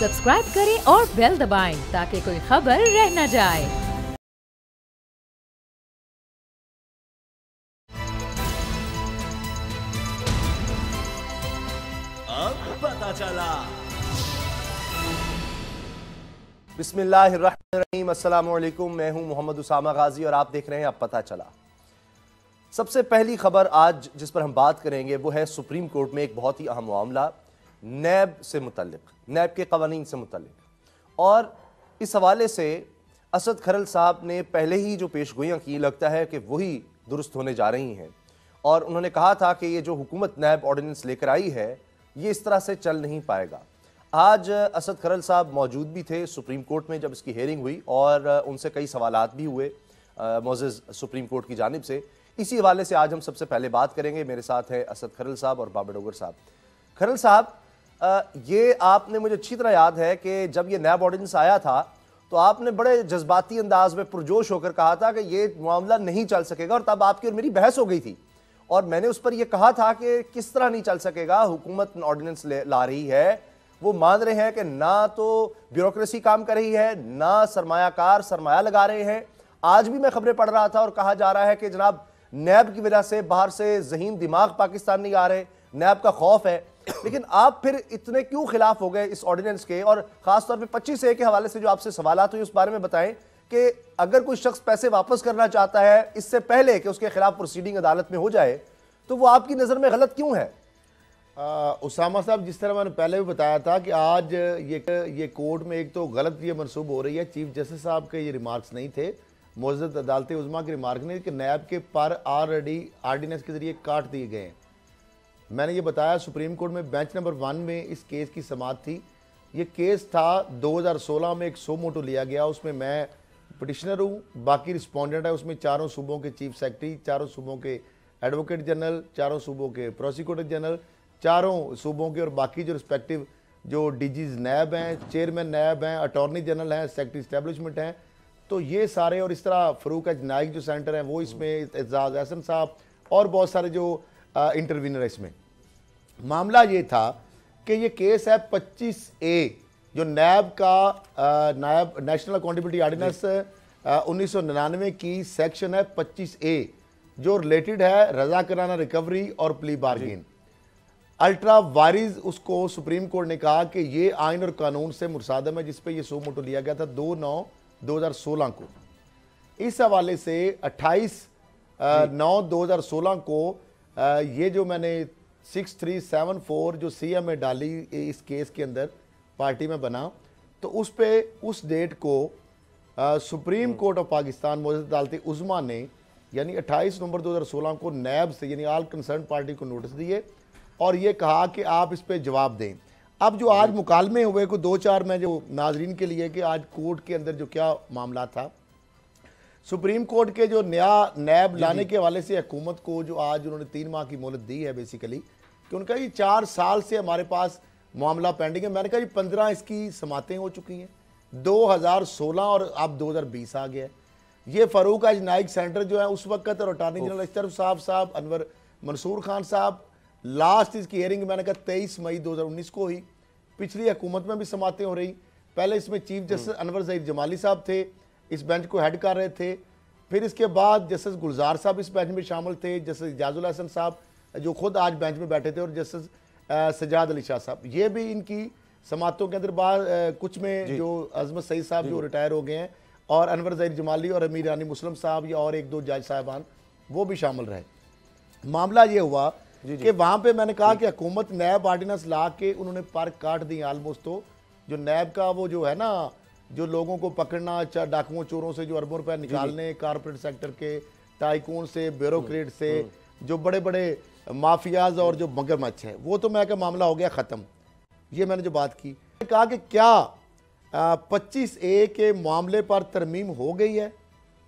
Subscribe करें और bell दबाएं ताकि कोई खबर रह न जाए। अब पता चला। बिस्मिल्लाहिर्रहमानिर्रहीम, अस्सलामुअलैकुम। मैं हूं मोहम्मद उसामा गाजी और आप देख रहे हैं अब पता चला। सबसे पहली खबर आज जिस पर हम बात करेंगे वो है सुप्रीम कोर्ट में एक बहुत ही अहम मामला नैब से मुतल्लिक, नैब के कवानीन से मुतल्लिक। और इस हवाले से असद खरल साहब ने पहले ही जो पेशगोइयाँ की, लगता है कि वही दुरुस्त होने जा रही हैं। और उन्होंने कहा था कि ये जो हुकूमत नैब ऑर्डिनेंस लेकर आई है ये इस तरह से चल नहीं पाएगा। आज असद खरल साहब मौजूद भी थे सुप्रीम कोर्ट में जब इसकी हेयरिंग हुई और उनसे कई सवालात भी हुए मोअज़्ज़ज़ सुप्रीम कोर्ट की जानिब से। इसी हवाले से आज हम सबसे पहले बात करेंगे। मेरे साथ है असद खरल साहब और बाबर डोगर साहब। खरल साहब, ये आपने, मुझे अच्छी तरह याद है कि जब ये नैब ऑर्डिनेंस आया था तो आपने बड़े जज्बाती अंदाज में पुरजोश होकर कहा था कि ये मामला नहीं चल सकेगा, और तब आपकी और मेरी बहस हो गई थी और मैंने उस पर यह कहा था कि किस तरह नहीं चल सकेगा, हुकूमत ऑर्डिनेंस ला रही है। वो मान रहे हैं कि ना तो ब्यूरोक्रेसी काम कर रही है, ना सरमायाकार सरमाया लगा रहे हैं। आज भी मैं खबरें पढ़ रहा था और कहा जा रहा है कि जनाब नैब की वजह से बाहर से ज़हीन दिमाग पाकिस्तान नहीं आ रहे, नैब का खौफ है। लेकिन आप फिर इतने क्यों खिलाफ हो गए इस ऑर्डिनेंस के? और खासतौर पे 25A के हवाले से जो आपसे सवालात हुए उस बारे में बताएं कि अगर कोई शख्स पैसे वापस करना चाहता है इससे पहले कि उसके खिलाफ प्रोसीडिंग अदालत में हो जाए तो वो आपकी नज़र में गलत क्यों है? उसामा साहब, जिस तरह मैंने पहले भी बताया था कि आज ये कोर्ट में एक तो गलत ये मनसूब हो रही है। चीफ जस्टिस साहब के ये रिमार्क्स नहीं थे, मुअज़्ज़ज़ अदालत उज़्मा के रिमार्क नहीं कि नैब के पर ऑलरेडी ऑर्डिनेंस के जरिए काट दिए गए हैं। मैंने ये बताया सुप्रीम कोर्ट में बेंच नंबर 1 में इस केस की समाअत थी। ये केस था 2016 में, एक सो मोटो लिया गया, उसमें मैं पिटिशनर हूँ, बाकी रिस्पोंडेंट है। उसमें चारों सूबों के चीफ सेक्रेटरी, चारों सूबों के एडवोकेट जनरल, चारों सूबों के प्रोसिक्यूटर जनरल, चारों सूबों के और बाकी जो रिस्पेक्टिव जो डीजीज नैब हैं, चेयरमैन नैब हैं, अटॉर्नी जनरल हैं, सेक्रेटरी इस्टेब्लिशमेंट हैं, तो ये सारे, और इस तरह फरूक एच नाइक जो सेंटर है वो इसमें, एजाज एहसन साहब और बहुत सारे जो इंटरवीनर है इसमें। मामला ये था कि ये केस है 25A जो नैब का नायब नेशनल अकाउंटेबिलिटी ऑर्डिनेंस 1999 की सेक्शन है 25A जो रिलेटेड है रज़ाकाराना रिकवरी और प्ली बार्गेन। अल्ट्रा वारिज उसको सुप्रीम कोर्ट ने कहा कि ये आइन और कानून से मुरसादम है, जिस पे ये सो मोटो लिया गया था 2/9/2016 को। इस हवाले से 28/9/2016 को ये जो मैंने 6374 जो CMA डाली इस केस के अंदर पार्टी में बना, तो उस पे उस डेट को सुप्रीम कोर्ट ऑफ पाकिस्तान मुअज़्ज़ज़ अदालत उज़्मा ने यानी 28 नवंबर 2016 को नैब से यानी ऑल कंसर्न पार्टी को नोटिस दिए और ये कहा कि आप इस पे जवाब दें। अब जो आज मुकालमे हुए को 2-4 में जो नाजरीन के लिए कि आज कोर्ट के अंदर जो क्या मामला था, सुप्रीम कोर्ट के जो नया नैब लाने के हवाले से हुकूमत को जो आज उन्होंने 3 माह की मोहलत दी है बेसिकली, कि उनका ये 4 साल से हमारे पास मामला पेंडिंग है। मैंने कहा जी 15 इसकी समातें हो चुकी हैं, 2016 और अब 2020 आ गया है। ये फरूक एच नाइक सेंटर जो है उस वक्त और अटॉर्नी जनरल अशरफ साहब, अनवर मंसूर खान साहब, लास्ट इसकी हियरिंग मैंने कहा 23 मई 2019 को हुई। पिछली हुकूमत में भी समातें हो रही। पहले इसमें चीफ जस्टिस अनवर ज़हीर जमाली साहब थे, इस बेंच को हेड कर रहे थे। फिर इसके बाद जस्टिस गुलजार साहब इस बेंच में शामिल थे, जस्टिस इजाजुल हसन साहब जो खुद आज बेंच में बैठे थे, और जस्टिस सजाद अली शाह साहब, ये भी इनकी समातों के अंदर बाद कुछ में जो अजमत सईद साहब जो रिटायर हो गए हैं, और अनवर ज़हीर जमाली और अमीर रानी मुस्लिम साहब या और 1-2 जज साहबान वो भी शामिल रहे। मामला ये हुआ कि वहाँ पे मैंने कहा कि हुकूमत नैब ऑर्डिनेंस ला के उन्होंने पर काट दी ऑलमोस्ट। तो जो नैब का वो जो है ना, जो लोगों को पकड़ना, डाकुओं चोरों से जो अरबों रुपए निकालने, कारपोरेट सेक्टर के टाइकून से, ब्यूरोक्रेट से, जो बड़े बड़े माफियाज और जो मगरमच्छ हैं, वो तो मैं का मामला हो गया ख़त्म। ये मैंने जो बात की, कहा कि क्या 25A के मामले पर तरमीम हो गई है।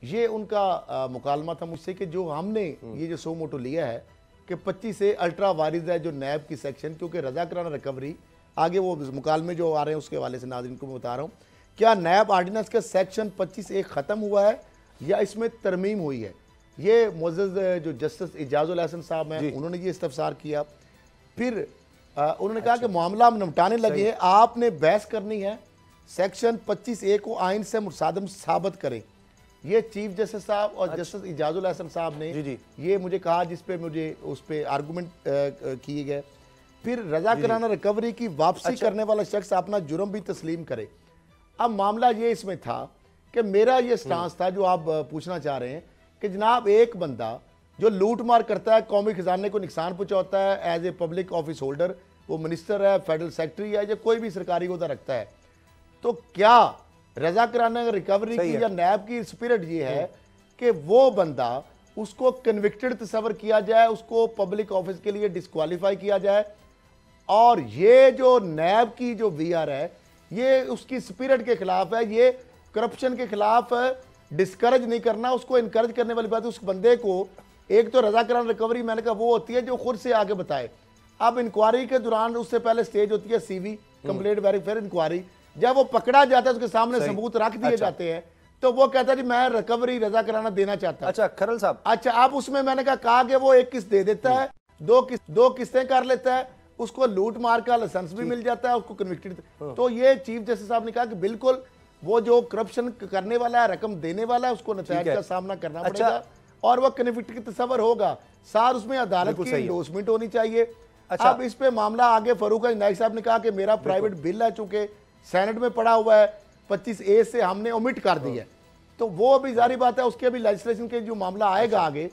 ये उनका मुकालमा था मुझसे कि जो हमने ये जो सो मोटो लिया है कि 25A अल्ट्रा वारिज है जो नैब की सेक्शन, क्योंकि रज़ाकाराना रिकवरी आगे वो मुकालमे जो आ रहे हैं उसके हवाले से नाज़रीन को मैं बता रहा हूँ, क्या नैब ऑर्डिनेंस का सेक्शन 25A ख़त्म हुआ है या इसमें तरमीम हुई है। ये मुअज़्ज़ज़ जो जस्टिस इजाजुल हसन साहब हैं उन्होंने ये इस्तफसार किया। फिर उन्होंने कहा कि मामला हम निपटाने लगे हैं, आपने बहस करनी है, सेक्शन 25A को आइन से मुसादम साबित करें। ये चीफ जस्टिस साहब और जस्टिस इजाजुल हसन साहब ने ये मुझे कहा, जिस पे मुझे उस पे आर्गूमेंट किए गए। फिर रजा कराना रिकवरी की वापसी करने वाला शख्स अपना जुर्म भी तस्लीम करे। अब मामला ये इसमें था कि मेरा ये स्टांस था जो आप पूछना चाह रहे हैं कि जनाब एक बंदा जो लूट मार करता है, कौमी खजाने को नुकसान पहुंचाता है, as a public office holder, वो मिनिस्टर है, फेडरल सेक्रेटरी है या कोई भी सरकारी ओहदा रखता है, तो क्या रजा कराना रिकवरी की या नैब की स्पिरिट ये है कि वो बंदा उसको कन्विक्टेड तस्वर किया जाए, उसको पब्लिक ऑफिस के लिए डिस्क्वालीफाई किया जाए। और ये जो नैब की जो वीआर है ये उसकी स्पिरिट के खिलाफ है, ये करप्शन के खिलाफ डिस्करेज नहीं करना, उसको इनकरेज करने वाली बात है। उस बंदे को एक तो रजा कराना रिकवरी मैंने कहा वो होती है जो खुद से आगे बताए। अब इंक्वायरी के दौरान उससे पहले स्टेज होती है सीवी, कंप्लेंट वेरीफायर इंक्वायरी। जब वो पकड़ा जाता है उसके सामने सबूत रख दिए जाते हैं तो वो कहता है जी मैं रिकवरी रजा कराना देना चाहता हूं। अच्छा खरल साहब, अच्छा आप उसमें मैंने कहा कि वो एक किस्त दे देता है, दो किस्तें कर लेता है, उसको लूट मार का लाइसेंस भी मिल जाता है, उसको कन्विक्टेड। तो ये चीफ जस्टिस साहब ने कहा कि बिल्कुल वो जो करप्शन करने वाला है, रकम देने वाला है, उसको नतायज का सामना करना पड़ेगा और वह कन्विक्टेड की तस्वर होगा। साथ उसमें अदालत की एंडोर्समेंट होनी चाहिए। अच्छा अब इस पे मामला आगे फरूक नाइक साहब ने कहा कि मेरा प्राइवेट बिल है, चूंकि सेनेट में पड़ा हुआ है, 25A से हमने ओमिट कर दिया है, तो वो भी जारी बात है, उसके भी लेजिस्लेशन के जो मामला आएगा आगे,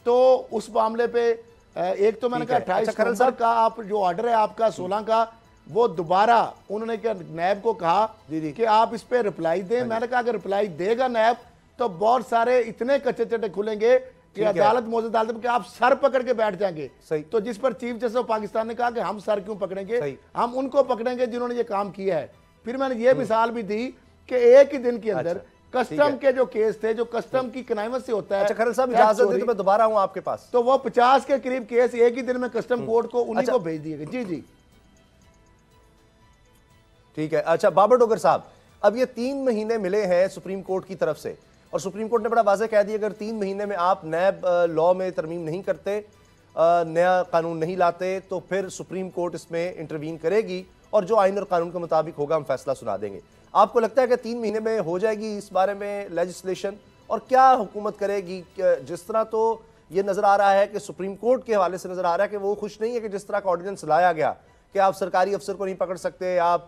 तो उस मामले पे एक तो मैंने कहा 28 नवंबर का आप जो ऑर्डर है आपका 16 का, वो दोबारा उन्होंने क्या नैब को कहा कि आप इस पे रिप्लाई दें। मैंने कहा अगर रिप्लाई देगा नैब तो बहुत सारे इतने कच्चे चट्टे खुलेंगे कि अदालत मौजूद अदालत में आप सर पकड़ के बैठ जाएंगे। तो जिस पर चीफ जस्टिस ऑफ पाकिस्तान ने कहा कि हम सर क्यों पकड़ेंगे, हम उनको पकड़ेंगे जिन्होंने ये काम किया है। फिर मैंने ये मिसाल भी दी कि एक ही दिन के अंदर कस्टम के जो केस थे, जो कस्टम की कनाइमत से होता है। अच्छा खरल साहब इजाजत दें तो मैं दोबारा आऊं आपके पास। तो वो 50 के करीब केस एक ही दिन में कस्टम कोर्ट को उन्हीं को भेज दिए गए। जी जी ठीक है। अच्छा बाबर डोगर साहब, अब ये 3 महीने मिले हैं सुप्रीम कोर्ट की तरफ से और सुप्रीम कोर्ट ने बड़ा वाज़ेह कह दिया अगर 3 महीने में आप नैब लॉ में तरमीम नहीं करते, नया कानून नहीं लाते, तो फिर सुप्रीम कोर्ट इसमें इंटरवीन करेगी और जो आइन और कानून के मुताबिक होगा हम फैसला सुना देंगे। आपको लगता है कि 3 महीने में हो जाएगी इस बारे में लेजिस्लेशन, और क्या हुकूमत करेगी? जिस तरह तो ये नजर आ रहा है कि सुप्रीम कोर्ट के हवाले से नजर आ रहा है कि वो खुश नहीं है कि जिस तरह का ऑर्डिनेंस लाया गया कि आप सरकारी अफसर को नहीं पकड़ सकते, आप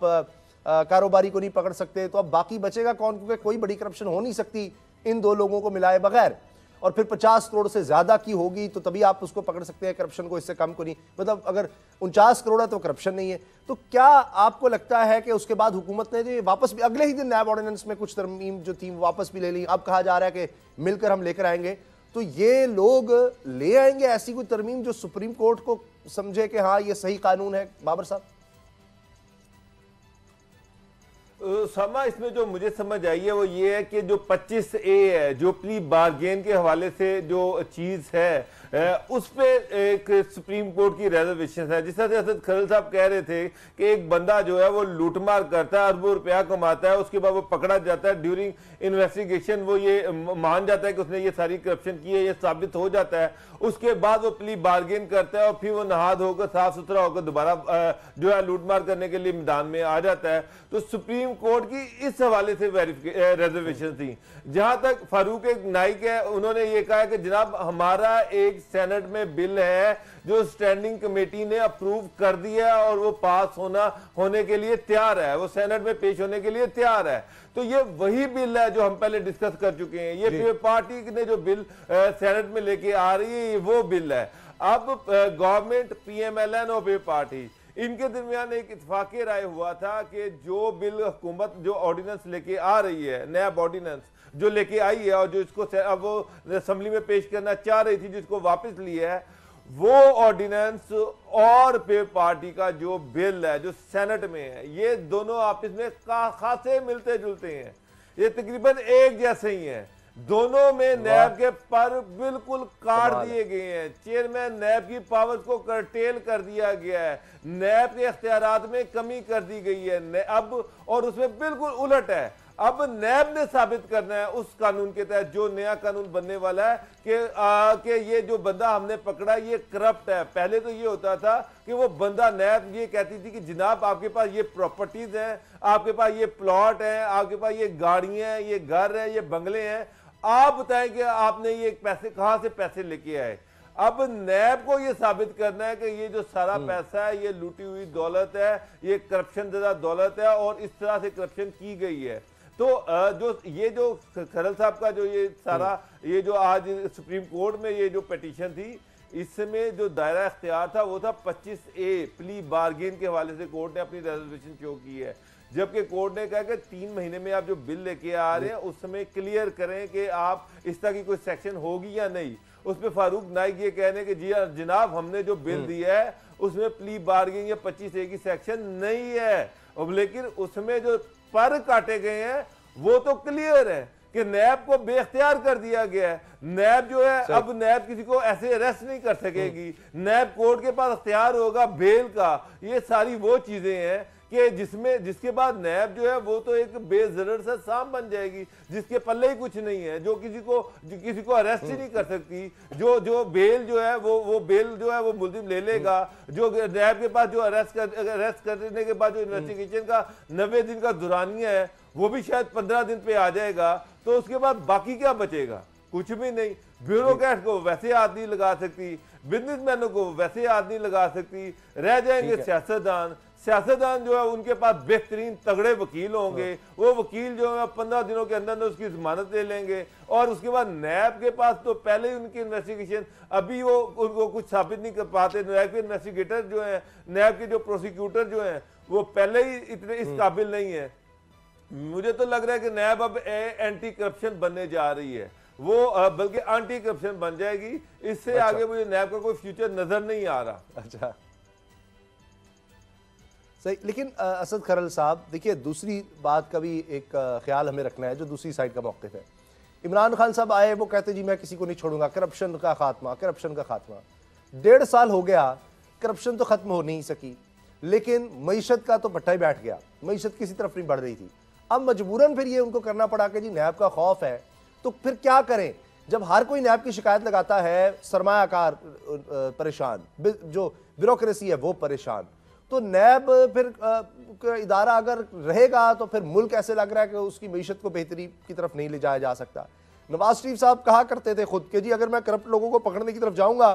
कारोबारी को नहीं पकड़ सकते, तो अब बाकी बचेगा कौन? क्योंकि कोई बड़ी करप्शन हो नहीं सकती इन 2 लोगों को मिलाए बगैर, और फिर 50 करोड़ से ज्यादा की होगी तो तभी आप उसको पकड़ सकते हैं, करप्शन को, इससे कम को नहीं। मतलब अगर 49 करोड़ है तो करप्शन नहीं है। तो क्या आपको लगता है कि उसके बाद हुकूमत ने जो वापस भी अगले ही दिन नैब ऑर्डिनेंस में कुछ तरमीम जो थी वापस भी ले ली, अब कहा जा रहा है कि मिलकर हम लेकर आएंगे, तो ये लोग ले आएंगे ऐसी कोई तरमीम जो सुप्रीम कोर्ट को समझे कि हाँ ये सही कानून है? बाबर साहब समा इसमें जो मुझे समझ आई है वो ये है कि जो 25A है, जो प्ली बार्गेन के हवाले से जो चीज है उस पे एक सुप्रीम कोर्ट की रिजर्वेशन है। जिस तरह से असद खरल साहब कह रहे थे कि एक बंदा जो है वो लूटमार करता है, अरबों रुपया कमाता है, उसके बाद वो पकड़ा जाता है, ड्यूरिंग इन्वेस्टिगेशन वो ये मान जाता है कि उसने ये सारी करप्शन की है, ये साबित हो जाता है, उसके बाद वो प्ली बार्गेन करता है और फिर वो नहा धोकर साफ सुथरा होकर दोबारा जो है लूटमार करने के लिए मैदान में आ जाता है। तो सुप्रीम कोर्ट की इस हवाले से रिजर्वेशन थी। जहां तक फारूक नाइक है, उन्होंने ये कहा कि जनाब हमारा एक सेनेट में बिल है जो स्टैंडिंग कमेटी ने अप्रूव कर दिया है और वो पास होने के लिए तैयार है, वो सेनेट में पेश होने के लिए तैयार है। तो ये वही बिल है जो हम पहले डिस्कस कर चुके हैं। ये पार्टी ने जो बिल सेनेट में लेके आ रही है ये वो बिल है। अब गवर्नमेंट, PMLN और पीपल पार्टी, इनके दरमियान एक इत्फाकी राय हुआ था कि जो बिल हुकूमत जो ऑर्डिनेंस लेके आ रही है, नया ऑर्डिनेंस जो लेके आई है और जो इसको अब वो असेंबली में पेश करना चाह रही थी, जिसको वापस लिया है, वो ऑर्डिनेंस और पे पार्टी का जो बिल है जो सेनेट में है, ये दोनों आपस में खासे मिलते जुलते हैं, ये तकरीबन एक जैसे ही हैं। दोनों में नैब के पर बिल्कुल काट दिए गए हैं। चेयरमैन नैब की पावर्स को कर्टेल कर दिया गया है, नैब के इख्तियारात में कमी कर दी गई है अब, और उसमें बिल्कुल उलट है। अब नैब ने साबित करना है उस कानून के तहत जो नया कानून बनने वाला है कि ये जो बंदा हमने पकड़ा ये करप्ट है। पहले तो ये होता था कि वो बंदा, नैब ये कहती थी कि जनाब आपके पास ये प्रॉपर्टीज हैं, आपके पास ये प्लॉट हैं, आपके पास ये गाड़ियां हैं, ये घर है, ये बंगले हैं, आप बताएं कि आपने ये पैसे कहां से पैसे लेके आए। अब नैब को ये साबित करना है कि ये जो सारा पैसा है ये लूटी हुई दौलत है, ये करप्शन ज़्यादा दौलत है और इस तरह से करप्शन की गई है। तो जो खरल साहब का जो ये सारा ये जो आज सुप्रीम कोर्ट में ये जो पिटीशन थी, इसमें जो दायरा इख्तियार था वो था 25A प्ली बार्गेन के हवाले से कोर्ट ने अपनी रेजोल्यूशन शो की है। जबकि कोर्ट ने कहा कि 3 महीने में आप जो बिल लेके आ रहे हैं उसमें क्लियर करें कि आप इस तरह की कोई सेक्शन होगी या नहीं। उस पर फारूक नाइक ये कह रहे हैं कि जी जनाब हमने जो बिल दिया है उसमें प्ली बार्गेन या 25A की सेक्शन नहीं है, लेकिन उसमें जो पर काटे गए हैं वो तो क्लियर है कि नैब को बेख्तियार कर दिया गया है। नैब जो है अब नैब किसी को ऐसे अरेस्ट नहीं कर सकेगी, नैब कोर्ट के पास अख्तियार होगा बेल का। ये सारी वो चीजें हैं कि जिसके बाद नैब जो है वो तो एक बेजरर सा सांप बन जाएगी जिसके पल्ले ही कुछ नहीं है, जो किसी को अरेस्ट ही नहीं कर सकती। जो बेल जो है वो बेल जो है वो मुलजिम ले लेगा। जो नैब के पास जो अरेस्ट करने के बाद जो इन्वेस्टिगेशन का 90 दिन का दुरानिया है वो भी शायद 15 दिन पे आ जाएगा। तो उसके बाद बाकी क्या बचेगा? कुछ भी नहीं। ब्यूरोक्रेट को वैसे हाथ नहीं लगा सकती, बिजनेसमैनों को वैसे हाथ नहीं लगा सकती, रह जाएंगे सियासतदान जो है उनके पास बेहतरीन तगड़े वकील होंगे, वो वकील जो है 15 दिनों के अंदर उसकी जमानत ले लेंगे। और उसके बाद नैब के पास तो पहले ही उनकी इन्वेस्टिगेशन, अभी वो उनको कुछ साबित नहीं कर पाते। नैब के इन्वेस्टिगेटर जो है, नैब के जो प्रोसिक्यूटर जो है वो पहले ही इतने इस काबिल नहीं है। मुझे तो लग रहा है कि नैब अब एंटी करप्शन बनने जा रही है, वो बल्कि एंटी करप्शन बन जाएगी। इससे आगे मुझे नैब का कोई फ्यूचर नजर नहीं आ रहा। अच्छा सही। लेकिन असद खरल साहब देखिए, दूसरी बात का भी एक ख्याल हमें रखना है, जो दूसरी साइड का मौक़िफ़ है। इमरान खान साहब आए, वो कहते जी मैं किसी को नहीं छोड़ूंगा, करप्शन का खात्मा, करप्शन का खात्मा। 1.5 साल हो गया, करप्शन तो ख़त्म हो नहीं सकी, लेकिन मईशत का तो पट्टा ही बैठ गया, मईशत किसी तरफ नहीं बढ़ रही थी। अब मजबूरन फिर ये उनको करना पड़ा कि जी नैब का खौफ है, तो फिर क्या करें? जब हर कोई नैब की शिकायत लगाता है, सरमायाकार परेशान, जो ब्यूरोक्रेसी है वो परेशान, तो नैब फिर इदारा अगर रहेगा तो फिर मुल्क ऐसे लग रहा है कि उसकी मईशत को बेहतरी की तरफ नहीं ले जाया जा सकता। नवाज शरीफ साहब कहा करते थे खुद कि जी अगर मैं करप्ट लोगों को पकड़ने की तरफ जाऊंगा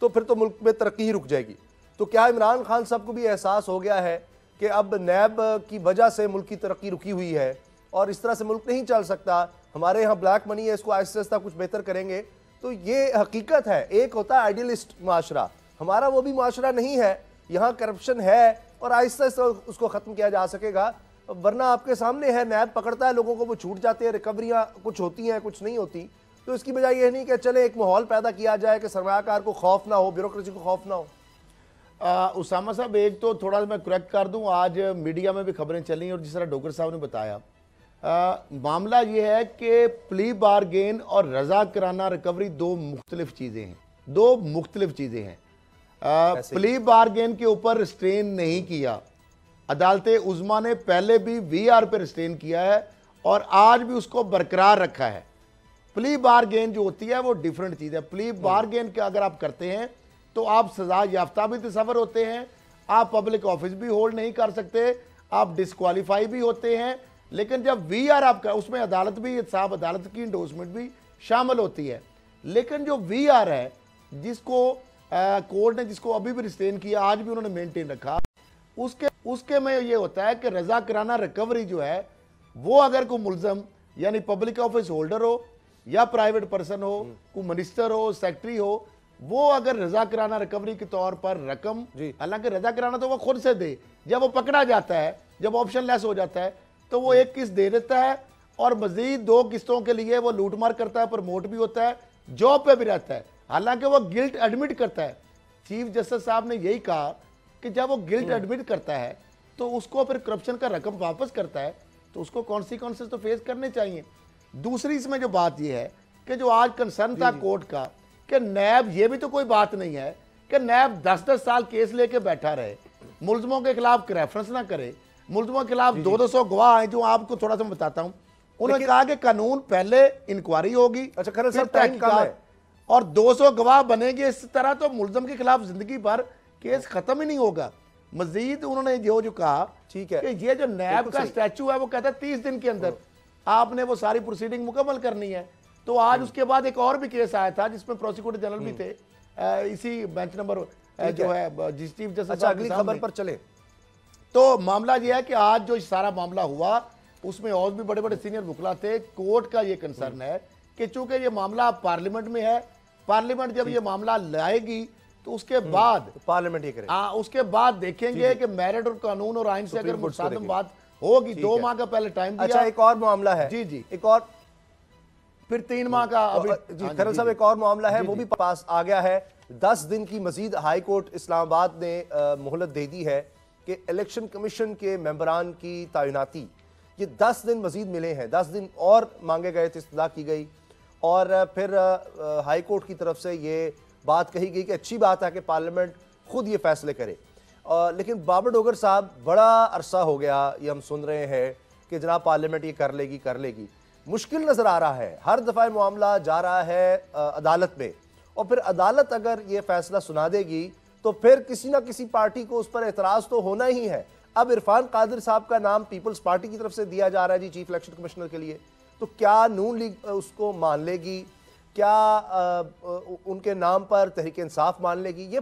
तो फिर तो मुल्क में तरक्की ही रुक जाएगी। तो क्या इमरान खान साहब को भी एहसास हो गया है कि अब नैब की वजह से मुल्क की तरक्की रुकी हुई है और इस तरह से मुल्क नहीं चल सकता, हमारे यहाँ ब्लैक मनी है, इसको आहिस्ता आहिस्ता कुछ बेहतर करेंगे? तो ये हकीकत है। एक होता है आइडियलिस्ट माशरा, हमारा वो भी माशरा नहीं है, यहाँ करप्शन है और आहिस्ता आहिस्ता उसको ख़त्म किया जा सकेगा। वरना आपके सामने है, नैब पकड़ता है लोगों को, वो छूट जाते हैं, रिकवरियाँ कुछ होती हैं कुछ नहीं होती। तो इसकी बजाय ये नहीं कि चले एक माहौल पैदा किया जाए कि सरमायाकार को खौफ ना हो, ब्यूरोक्रेसी को खौफ ना हो। उसामा साहब, एक तो थोड़ा मैं करेक्ट कर दूं, आज मीडिया में भी खबरें चली और जिस तरह डॉक्टर साहब ने बताया, मामला ये है कि प्ली बारगेन और रजा कराना रिकवरी दो मुख्तलिफ चीज़ें हैं। प्ली बारगेन के ऊपर रिस्ट्रेन नहीं किया, अदालत उज़्मा ने पहले भी VR पे रिस्ट्रेन किया है और आज भी उसको बरकरार रखा है। प्ली बारगेन जो होती है वो डिफरेंट चीज़ है। प्ली बारगेन के अगर आप करते हैं तो आप सजा याफ्ता भी तस्वर होते हैं, आप पब्लिक ऑफिस भी होल्ड नहीं कर सकते, आप डिस्क्वालीफाई भी होते हैं। लेकिन जब VR आपका, उसमें अदालत भी, साहब अदालत की इंडोर्समेंट भी शामिल होती है। लेकिन जो VR है, जिसको कोर्ट ने जिसको अभी भी रिस्ट्रेन किया, आज भी उन्होंने मेंटेन रखा, उसके में ये होता है कि रजा कराना रिकवरी जो है वो अगर कोई मुलजम यानी पब्लिक ऑफिस होल्डर हो या प्राइवेट पर्सन हो, कोई मिनिस्टर हो, सेक्रेटरी हो, वो अगर रजा कराना रिकवरी के तौर पर रकम, हालांकि रजा कराना तो वो खुद से दे, जब वो पकड़ा जाता है, जब ऑप्शन लेस हो जाता है तो वो एक किस्त दे देता है और मजीद 2 किस्तों के लिए वो लूटमार करता है, प्रमोट भी होता है, जॉब पे भी रहता है, हालांकि वो गिल्ट एडमिट करता है। चीफ जस्टिस साहब ने यही कहा कि जब वो गिल्ट एडमिट करता है तो उसको फिर करप्शन का रकम वापस करता है, तो उसको कॉन्सिक्वेंसेस तो फेस करने चाहिए। दूसरी इसमें जो बात यह है कि जो आज कंसर्न था कोर्ट का कि नैब, ये भी तो कोई बात नहीं है कि नैब 10-10 साल केस लेके बैठा रहे, मुलजमों के खिलाफ रेफरेंस ना करे, मुलजमों के खिलाफ 200 गवाह हैं, जो आपको थोड़ा सा मैं बताता हूँ। उन्होंने कहा कि कानून पहले इंक्वायरी होगी, अच्छा खरल साहब, फिर टाइम कम है और 200 गवाह बनेंगे। इस तरह तो मुलजम के खिलाफ जिंदगी भर केस खत्म ही नहीं होगा। मजीद उन्होंने जो कहा ठीक है कि ये जो नैब का स्टैचू है वो कहता है 30 दिन के अंदर आपने वो सारी प्रोसीडिंग मुकम्मल करनी है। तो आज उसके बाद एक और भी केस आया था जिसमें प्रोसिक्यूटर जनरल भी थे, इसी बेंच नंबर जो है चीफ जस्टिस। अच्छा, अगली खबर पर चले तो मामला यह है कि आज जो सारा मामला हुआ उसमें और भी बड़े बड़े सीनियर वकील थे। कोर्ट का ये कंसर्न है कि चूंकि ये मामला पार्लियामेंट में है, पार्लियामेंट जब ये मामला लाएगी तो उसके बाद पार्लियामेंट ये करेगा, उसके बाद देखेंगे कि मेरिट और कानून और आइन से अगर मुसादम बात होगी। 2 माह का पहले टाइम दिया। अच्छा, एक और मामला है जी, एक और, फिर 3 माह का अभी जी खरल साहब एक और मामला है, वो भी पास आ गया है। 10 दिन की मजीद हाई कोर्ट इस्लामाबाद ने मोहलत दे दी है कि इलेक्शन कमीशन के मेंबरान की तैनाती, ये 10 दिन मजीद मिले हैं। 10 दिन और मांगे गए थे, इस्तदा की गई और फिर हाई कोर्ट की तरफ से ये बात कही गई कि अच्छी बात है कि पार्लियामेंट खुद ये फैसले करे। लेकिन बाबर डोगर साहब, बड़ा अरसा हो गया ये हम सुन रहे हैं कि जनाब पार्लियामेंट ये कर लेगी। मुश्किल नज़र आ रहा है, हर दफ़ा मामला जा रहा है अदालत में, और फिर अदालत अगर ये फैसला सुना देगी तो फिर किसी ना किसी पार्टी को उस पर एतराज़ तो होना ही है। अब इरफान कादिर साहब का नाम पीपल्स पार्टी की तरफ से दिया जा रहा है जी चीफ इलेक्शन कमिश्नर के लिए, तो क्या नून लीग उसको मान लेगी? क्या उनके नाम पर तहरीक इंसाफ मान लेगी? ये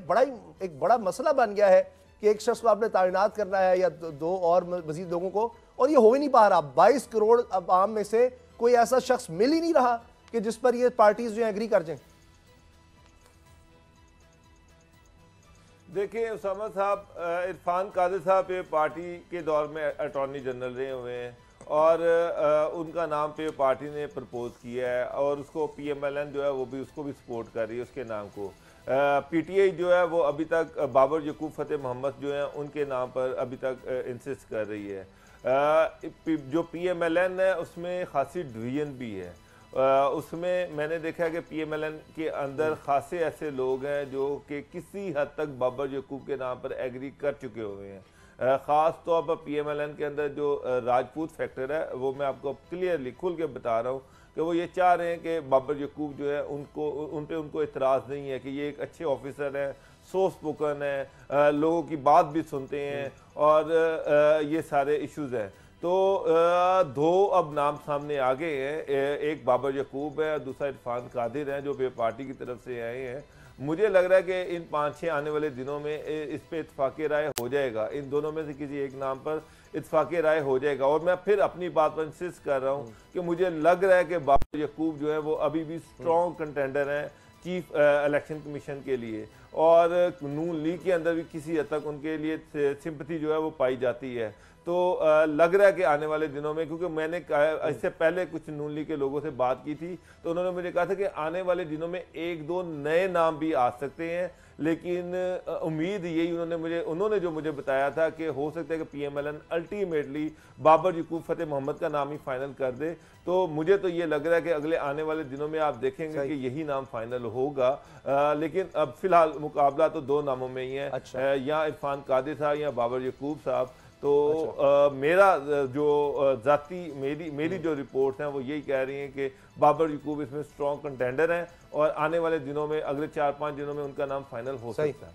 एक बड़ा मसला बन गया है कि एक शख्स को आपने तैनात करना है या 2 और मजीद लोगों को, और ये हो ही नहीं पा रहा। 22 करोड़ आवाम में से कोई ऐसा शख्स मिल ही नहीं रहा कि जिस पर ये पार्टीज जो एग्री कर जाएं। देखिए उसामा साहब, इरफान कादिर साहब पे पार्टी के दौर में अटॉर्नी जनरल रहे हुए हैं और उनका नाम पे पार्टी ने प्रपोज किया है और उसको PMLN जो है वो भी उसको भी सपोर्ट कर रही है उसके नाम को। PTI जो है वो अभी तक बाबर यकूब फतेह मोहम्मद जो है उनके नाम पर अभी तक इंसिस्ट कर रही है। जो PMLN है उसमें खासी डिवीजन भी है। उसमें मैंने देखा कि PMLN के अंदर खासे ऐसे लोग हैं जो कि किसी हद तक बाबर यकूब के नाम पर एग्री कर चुके हुए हैं। ख़ास तौर पर PMLN के अंदर जो राजपूत फैक्टर है वो मैं आपको क्लियरली खुल के बता रहा हूँ कि वो ये चाह रहे हैं कि बाबर यकूब जो है उनको इतराज़ नहीं है कि ये एक अच्छे ऑफिसर हैं, सो स्पोकन है, लोगों की बात भी सुनते हैं और ये सारे इश्यूज़ हैं। तो 2 अब नाम सामने आ गए हैं, एक बाबर यकूब है, दूसरा इरफान कादिर है जो पार्टी की तरफ से आए हैं। मुझे लग रहा है कि इन 5-6 आने वाले दिनों में इस पे इत्फाक़ राय हो जाएगा, इन दोनों में से किसी एक नाम पर इत्फाक़ राय हो जाएगा। और मैं फिर अपनी बात पर इंसिस्ट कर रहा हूँ कि मुझे लग रहा है कि बाबर यकूब जो है वो अभी भी स्ट्रॉन्ग कंटेंडर हैं चीफ इलेक्शन कमीशन के लिए, और नून लीग के अंदर भी किसी हद तक उनके लिए सिंपैथी जो है वो पाई जाती है। तो लग रहा है कि आने वाले दिनों में, क्योंकि मैंने इससे पहले कुछ नून लीग के लोगों से बात की थी तो उन्होंने मुझे कहा था कि आने वाले दिनों में 1-2 नए नाम भी आ सकते हैं, लेकिन उम्मीद यही उन्होंने जो मुझे बताया था कि हो सकता है कि PMLN अल्टीमेटली बाबर यकूब फतेह मोहम्मद का नाम ही फाइनल कर दे। तो मुझे तो ये लग रहा है कि अगले आने वाले दिनों में आप देखेंगे कि यही नाम फाइनल होगा। लेकिन अब फिलहाल मुकाबला तो 2 नामों में ही है। अच्छा। या इरफान कादिर साहब या बाबर यकूब साहब। तो मेरा जो जाती मेरी जो रिपोर्ट्स हैं वो यही कह रही हैं कि बाबर यकूब इसमें स्ट्रॉन्ग कंटेंडर हैं और आने वाले दिनों में, अगले 4-5 दिनों में उनका नाम फाइनल हो सकता है।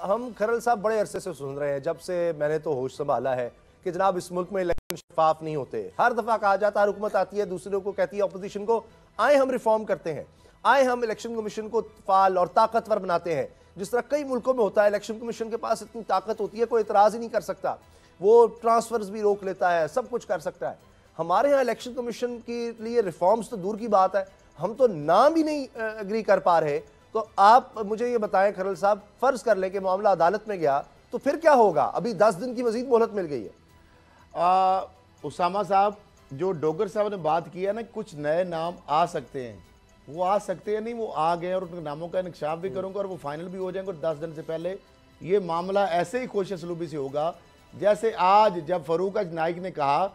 हम खरल साहब बड़े अरसे से सुन रहे हैं, जब से मैंने तो होश संभाला है कि जनाब इस मुल्क में इलेक्शन शफाफ नहीं होते। हर दफा कहा जाता है, हुकूमत आती है दूसरों को कहती है अपोजिशन को, आए हम रिफॉर्म करते हैं, आए हम इलेक्शन कमीशन को फाल और ताकतवर बनाते हैं, जिस तरह कई मुल्कों में होता है। इलेक्शन कमीशन के पास इतनी ताकत होती है कोई इतराज ही नहीं कर सकता, वो ट्रांसफर्स भी रोक लेता है, सब कुछ कर सकता है। हमारे यहाँ इलेक्शन कमीशन के लिए रिफॉर्म्स तो दूर की बात है, हम तो नाम ही नहीं एग्री कर पा रहे। तो आप मुझे ये बताएं खरल साहब, फर्ज कर लें कि मामला अदालत में गया तो फिर क्या होगा? अभी 10 दिन की मजीद मोहलत मिल गई है। उसामा साहब, जो डोगर साहब ने बात की है ना, कुछ नए नाम आ सकते हैं, वो आ सकते हैं नहीं, वो आ गए और उनके नामों का इंकशाफ भी करूंगा और वो फाइनल भी हो जाएंगे। और 10 दिन से पहले ये मामला ऐसे ही खुश असलूबी से होगा जैसे आज जब फरूक नाइक ने कहा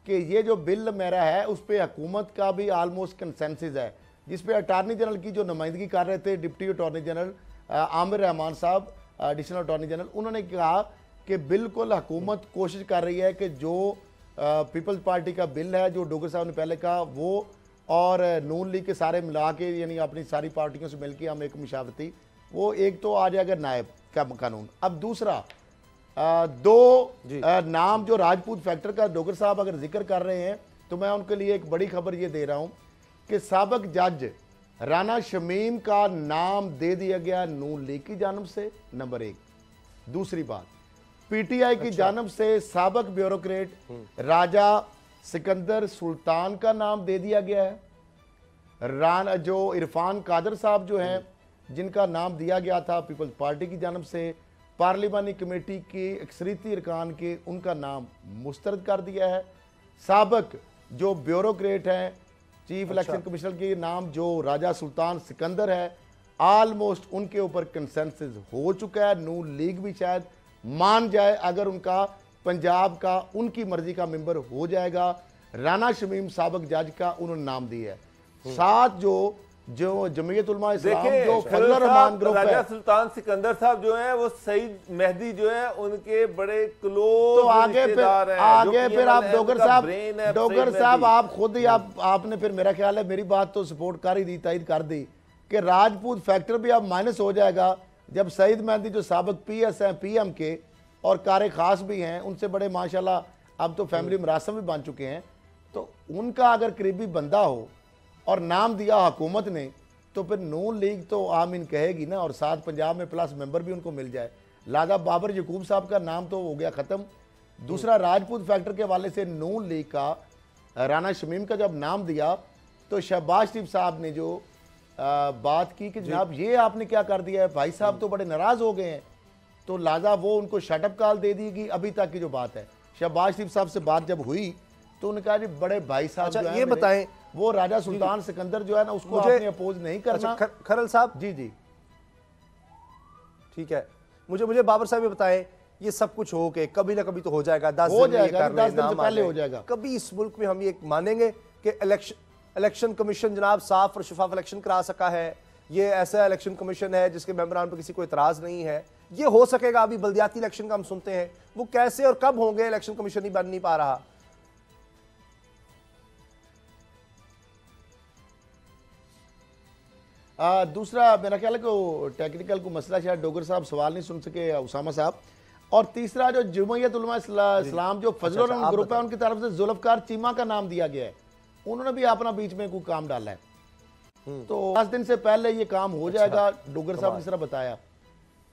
कि ये जो बिल मेरा है उस पर हुकूमत का भी आलमोस्ट कंसेंसस है, जिस पे अटार्नी जनरल की जो नुमाइंदगी कर रहे थे deputy attorney general Aamir Rahman साहब, एडिशनल अटॉर्नी जनरल, उन्होंने कहा कि बिल्कुल हुकूमत कोशिश कर रही है कि जो पीपल्स पार्टी का बिल है, जो डोगर साहब ने पहले कहा, वो और नून लीग के सारे मिला के, यानी अपनी सारी पार्टियों से मिलकर हम एक मुशावरती, वो एक तो आ जाएगा नायब का कानून। अब दूसरा दो नाम जो राजपूत फैक्टर का डोगर साहब अगर जिक्र कर रहे हैं, तो मैं उनके लिए एक बड़ी खबर ये दे रहा हूं कि साबिक जज राना शमीम का नाम दे दिया गया नून लीग की जानब से, नंबर 1। दूसरी बात, पीटीआई की जानब से साबिक ब्यूरोक्रेट राजा सिकंदर सुल्तान का नाम दे दिया गया है। जो इरफान कादर साहब जो हैं, जिनका नाम दिया गया था पीपल्स पार्टी की जानब से, पार्लिमानी कमेटी के अक्सरीती अरकान के, उनका नाम मुस्तरद कर दिया है। साबिक जो ब्यूरोक्रेट हैं, चीफ इलेक्शन कमिश्नर के नाम जो राजा सुल्तान सिकंदर है, ऑलमोस्ट उनके ऊपर कंसेंसस हो चुका है। नून लीग भी शायद मान जाए अगर उनका पंजाब का उनकी मर्जी का मेंबर हो जाएगा। राना शमीम साबिक जज का उन्होंने नाम दिया है। साथ जो जमीयत उलमा इस्लाम जो फजल रहमान ग्रुप है, राजा सुल्तान सिकंदर साहब जो हैं वो सईद मेहदी जो है उनके बड़े क्लोज, तो आगे फिर आप डोगर साहब आप खुद ही आपने फिर मेरा ख्याल है मेरी बात तो सपोर्ट कर ही दी, तायद कर दी कि राजपूत फैक्टर भी अब माइनस हो जाएगा जब सईद मेहदी जो साबिक PS हैं, PM के और कार खास भी हैं, उनसे बड़े माशाल्लाह अब तो फैमिली मरासम भी बन चुके हैं, तो उनका अगर करीबी बंदा हो और नाम दिया हुकूमत ने, तो फिर नून लीग तो आमीन कहेगी ना, और साथ पंजाब में प्लस मेंबर भी उनको मिल जाए। लादा बाबर यकूब साहब का नाम तो हो गया ख़त्म। दूसरा, राजपूत फैक्टर के हवाले से नून लीग का राना शमीम का जब नाम दिया, तो शहबाज शरीफ साहब ने जो बात की कि जनाब ये आपने क्या कर दिया है, भाई साहब तो बड़े नाराज़ हो गए हैं, तो लादा वो उनको शटअप कॉल दे दी गई। अभी तक की जो बात है, शहबाज शरीफ साहब से बात जब हुई तो उन्होंने कहा जी बड़े भाई साहब जो ये बताएं, वो राजा सुल्तान सिकंदर जो है ना, उसको आपने अपोज नहीं करना। खरल साहब जी ठीक है, मुझे बाबर साहब ये बताएं, ये सब कुछ हो के कभी ना कभी तो हो जाएगा, 10 दिन से पहले हो जाएगा। कभी इस मुल्क में हम ये मानेंगे कि इलेक्शन कमीशन जनाब साफ और शफाफ इलेक्शन करा सका है, ये ऐसा इलेक्शन कमीशन है जिसके मेंबरान पर किसी को इतराज नहीं है, ये हो सकेगा? अभी बल्दियाती इलेक्शन का हम सुनते हैं, वो कैसे और कब होंगे? इलेक्शन कमीशन ही बन नहीं पा रहा। दूसरा मेरा ख्याल है कि टेक्निकल को मसला शायद डोगर साहब सवाल नहीं सुन सके, उसामा साहब। और तीसरा, जो जमीयत उलमा इस्लाम जो फजल रहमान ग्रुप है, उनकी तरफ से जुल्फकार चीमा का नाम दिया गया है, उन्होंने भी अपना बीच में कोई काम डाला है, तो 10 दिन से पहले ये काम हो जाएगा, डोगर साहब ने जिस तरह बताया,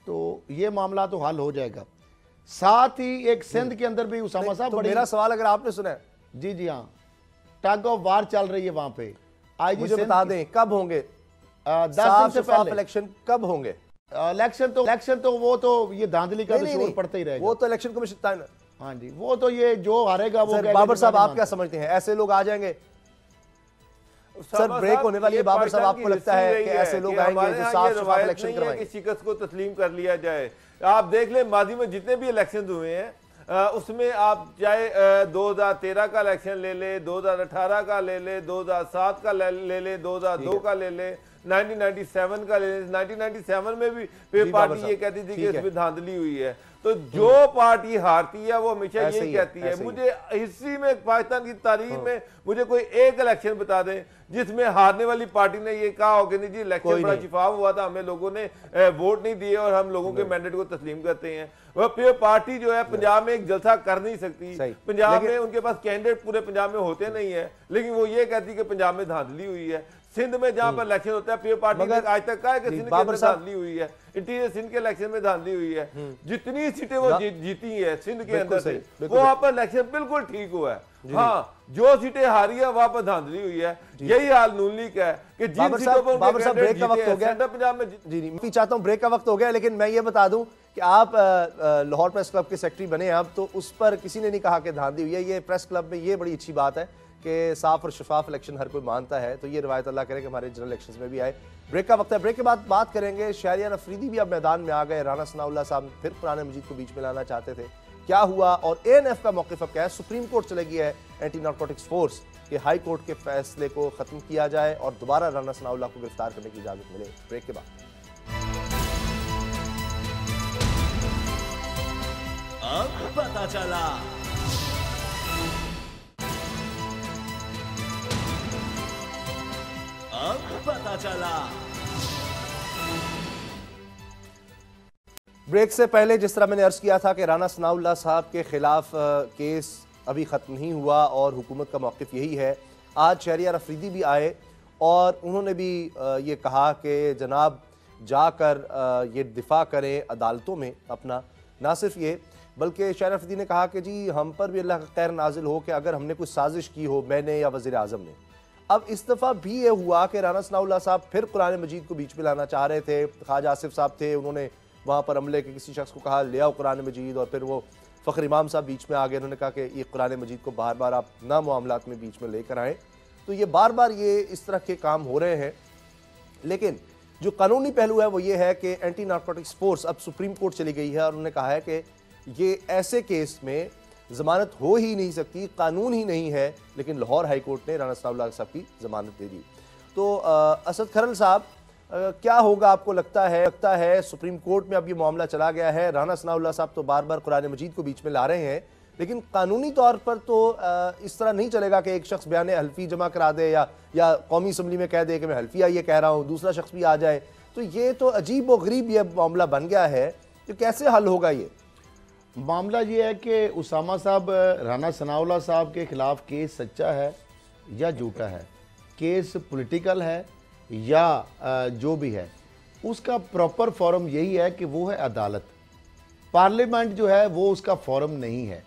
तो ये मामला तो हल हो जाएगा। साथ ही एक सिंध के अंदर भी उसामा साहब, तो मेरा सवाल अगर आपने सुना है, जी हाँ, टग ऑफ वार चल रही है वहां पे। आज मुझे बता दें कब होंगे 10 दिन से पहले इलेक्शन? कब होंगे इलेक्शन? तो वो तो ये धांधली का तो शोर पड़ता ही रहेगा, वो तो इलेक्शन कमीशन। हाँ जी, वो तो ये जो हारेगा वो। बाबर साहब आप क्या समझते हैं, ऐसे लोग आ जाएंगे? सर ब्रेक होने वाली है बाबर साहब, आपको लगता है कि ऐसे लोग आएंगे जो साफ शफाफ इलेक्शन करवाएंगे? शिकस्त को तस्लीम कर लिया जाए। आप देख लें माजी में जितने भी इलेक्शन हुए हैं, उसमें आप चाहे 2013 का इलेक्शन ले ले, 2018 का ले ले, 2007 का ले ले, 2002 का ले ले, 1997 का ले ले। 1997 में भी पार्टी ये कहती थी कि इसमें धांधली हुई है। तो जो पार्टी हारती है वो हमेशा ये कहती है। मुझे हिस्ट्री में, पाकिस्तान की तारीख में मुझे कोई एक इलेक्शन बता दें जिसमें हारने वाली पार्टी ने ये कहा हो कि नहीं जी इलेक्शन बड़ा शिफाफ हुआ था, हमें लोगों ने वोट नहीं दिए और हम लोगों के मैंडेट को तस्लीम करते हैं। वह फिर पार्टी जो है पंजाब में एक जलसा कर नहीं सकती। पंजाब में उनके पास कैंडिडेट पूरे पंजाब में होते नहीं है, लेकिन वो ये कहती है कि पंजाब में धांधली हुई है। सिंध में जहां पर इलेक्शन होता है, पीपल पार्टी ने आज तक कहा है कि सिंध के अंदर धांधली हुई है, इंटीरियर सिंध के इलेक्शन में धांधली हुई है। जितनी सीटें वो जीती है सिंध के अंदर से, वो वहां पर इलेक्शन बिल्कुल ठीक हुआ है। हाँ, जो सीटें हारी है वहां पर धांधली हुई है। यही हाल नून लीग का है कि जिन सीटों पर बाबर साहब ब्रेक का वक्त हो गया, पंजाब में जी मैं चाहता हूं ब्रेक का वक्त हो गया, लेकिन मैं ये बता दूं कि आप लाहौर प्रेस क्लब के सेक्रेटरी बने अब, तो उस पर किसी ने नहीं कहा कि धांधली हुई है। ये प्रेस क्लब में ये बड़ी अच्छी बात है कि साफ और शफाफ इलेक्शन हर कोई मानता है, तो ये रिवायत अल्लाह करे कि हमारे जनरल इलेक्शंस में भी आए। ब्रेक का वक्त है, ब्रेक के बाद बात करेंगे। शहरियार अफरीदी भी अब मैदान में आ गए, राना सनाउल्लाह साहब फिर पुराने मजीद को बीच में लाना चाहते थे, क्या हुआ और ANF का मौक़िफ़ अब क्या है? सुप्रीम कोर्ट चले गई है एंटी नारकोटिक्स फोर्स कि हाई कोर्ट के फैसले को खत्म किया जाए और दोबारा राना सनाउल्लाह को गिरफ्तार करने की इजाजत मिले। ब्रेक के बाद अब पता चला। अब पता चला। ब्रेक से पहले जिस तरह मैंने अर्ज किया था कि राना सनाउल्लाह साहब के खिलाफ केस अभी ख़त्म नहीं हुआ और हुकूमत का मौक़िफ़ यही है। आज शहरियार अफरीदी भी आए और उन्होंने भी ये कहा कि जनाब जाकर ये दिफा करें अदालतों में अपना। ना सिर्फ ये बल्कि शहरियार अफरीदी ने कहा कि जी हम पर भी अल्लाह का खैर नाजिल हो कि अगर हमने कोई साजिश की हो, मैंने या वज़ीर आज़म ने। अब इस दफ़ा भी ये हुआ कि राना सनाउल्लाह साहब फिर कुरान मजीद को बीच में लाना चाह रहे थे। ख्वाजा आसिफ साहब थे, उन्होंने वहाँ पर अमले के किसी शख्स को कहा ले आओ कुरान मजीद, और फिर वो फ़ख्र इमाम साहब बीच में आ गए। उन्होंने कहा कि ये कुरान मजीद को बार बार आप ना मामलात में बीच में लेकर आएँ। तो ये बार बार ये इस तरह के काम हो रहे हैं। लेकिन जो कानूनी पहलू है वो ये है कि एंटी नारकोटिक्स फोर्स अब सुप्रीम कोर्ट चली गई है और उन्होंने कहा है कि ये ऐसे केस में ज़मानत हो ही नहीं सकती, कानून ही नहीं है। लेकिन लाहौर हाई कोर्ट ने राना सनाउल्लाह साहब की ज़मानत दे दी। तो असद खरल साहब, क्या होगा आपको लगता है सुप्रीम कोर्ट में अब ये मामला चला गया है। राना सनाउल्लाह साहब तो बार बार कुरान मजीद को बीच में ला रहे हैं, लेकिन कानूनी तौर पर तो इस तरह नहीं चलेगा कि एक शख्स बयान हल्फी जमा करा दे या कौमी असम्बली में कह दे कि मैं हल्फिया ये कह रहा हूँ, दूसरा शख्स भी आ जाए। तो ये तो अजीब व गरीब ये मामला बन गया है। तो कैसे हल होगा ये मामला? ये है कि उसामा साहब, राना सनाउल्लाह साहब के खिलाफ केस सच्चा है या झूठा है, केस पॉलिटिकल है या जो भी है, उसका प्रॉपर फॉरम यही है कि वो है अदालत। पार्लियामेंट जो है वो उसका फॉरम नहीं है।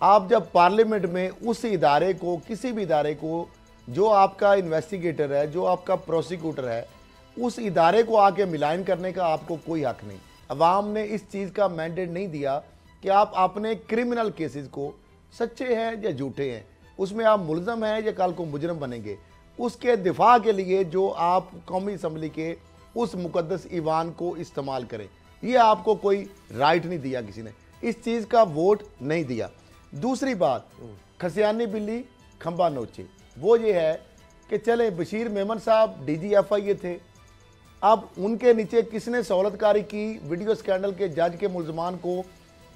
आप जब पार्लियामेंट में उस इदारे को, किसी भी इदारे को, जो आपका इन्वेस्टिगेटर है, जो आपका प्रोसिक्यूटर है, उस इदारे को आके मिलान करने का आपको कोई हक नहीं। अवाम ने इस चीज़ का मैंडेट नहीं दिया कि आप अपने क्रिमिनल केसेस को सच्चे हैं या झूठे हैं, उसमें आप मुलजम हैं या कल को मुजरम बनेंगे, उसके दिफा के लिए जो आप कौमी असम्बली के उस मुकद्दस ईवान को इस्तेमाल करें, ये आपको कोई राइट नहीं दिया, किसी ने इस चीज़ का वोट नहीं दिया। दूसरी बात, खसियानी बिल्ली खंबा नोचे, वो ये है कि चले बशीर मेमन साहब DGFI थे, अब उनके नीचे किसने सहूलतकारी की वीडियो स्कैंडल के जज के मुलजमान को